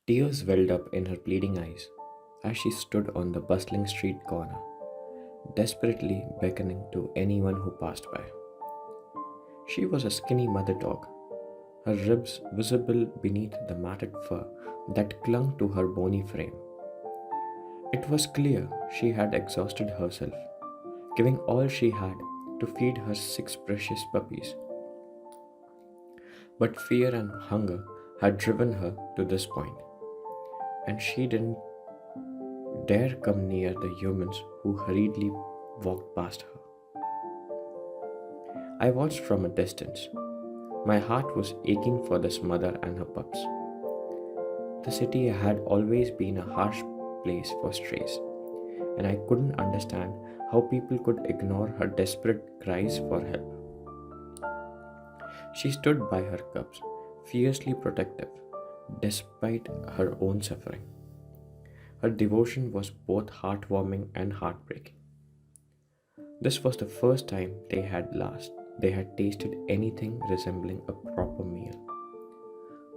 Tears welled up in her bleeding eyes as she stood on the bustling street corner, desperately beckoning to anyone who passed by. She was a skinny mother dog, her ribs visible beneath the matted fur that clung to her bony frame. It was clear she had exhausted herself, giving all she had to feed her six precious puppies. But fear and hunger had driven her to this point, and she didn't dare come near the humans who hurriedly walked past her. I watched from a distance. My heart was aching for this mother and her pups. The city had always been a harsh place for strays, and I couldn't understand how people could ignore her desperate cries for help. She stood by her cubs, fiercely protective, despite her own suffering. Her devotion was both heartwarming and heartbreaking. This was the first time they had tasted anything resembling a proper meal.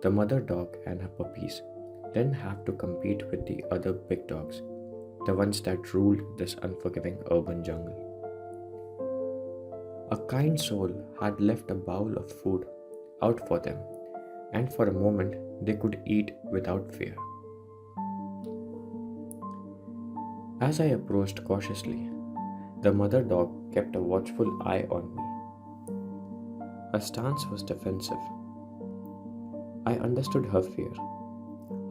The mother dog and her puppies didn't have to compete with the other big dogs, the ones that ruled this unforgiving urban jungle. A kind soul had left a bowl of food out for them, and for a moment they could eat without fear. As I approached cautiously, the mother dog kept a watchful eye on me. Her stance was defensive. I understood her fear.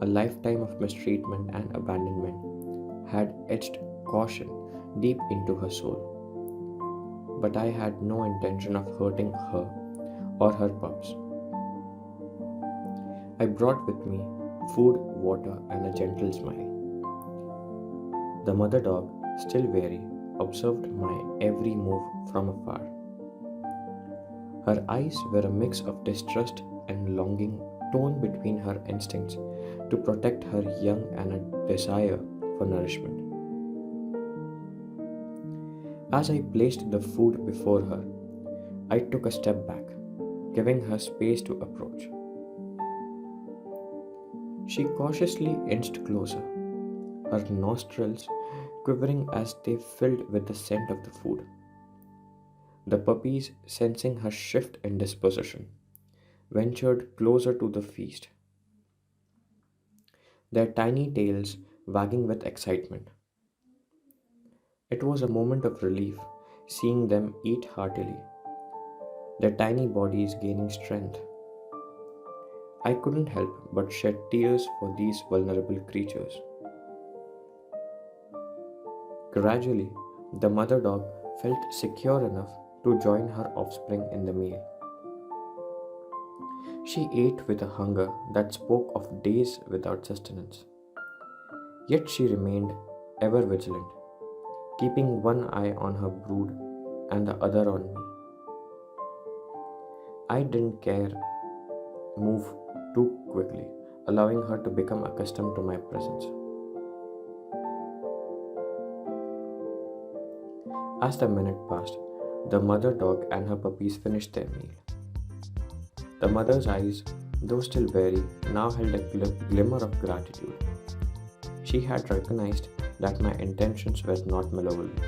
A lifetime of mistreatment and abandonment had etched caution deep into her soul. But I had no intention of hurting her or her pups. I brought with me food, water, and a gentle smile. The mother dog, still wary, observed my every move from afar. Her eyes were a mix of distrust and longing torn between her instincts to protect her young and a desire for nourishment. As I placed the food before her, I took a step back, giving her space to approach. She cautiously inched closer, her nostrils quivering as they filled with the scent of the food. The puppies, sensing her shift in disposition, ventured closer to the feast, their tiny tails wagging with excitement. It was a moment of relief seeing them eat heartily, their tiny bodies gaining strength. I couldn't help but shed tears for these vulnerable creatures. Gradually, the mother dog felt secure enough to join her offspring in the meal. She ate with a hunger that spoke of days without sustenance. Yet she remained ever vigilant, keeping one eye on her brood and the other on me. I didn't care move too quickly, allowing her to become accustomed to my presence. As the minute passed, the mother dog and her puppies finished their meal. The mother's eyes, though still wary, now held a glimmer of gratitude. She had recognized that my intentions were not malevolent.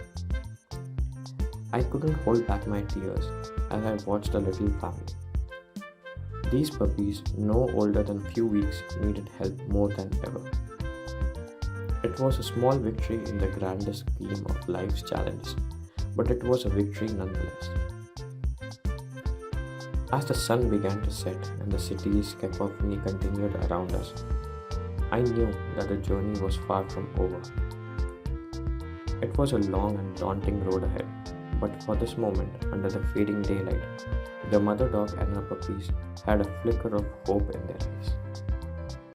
I couldn't hold back my tears as I watched the little family. These puppies, no older than a few weeks, needed help more than ever. It was a small victory in the grandest scheme of life's challenges, but it was a victory nonetheless. As the sun began to set and the city's cacophony continued around us, I knew that the journey was far from over. It was a long and daunting road ahead, but for this moment, under the fading daylight, the mother dog and her puppies had a flicker of hope in their eyes.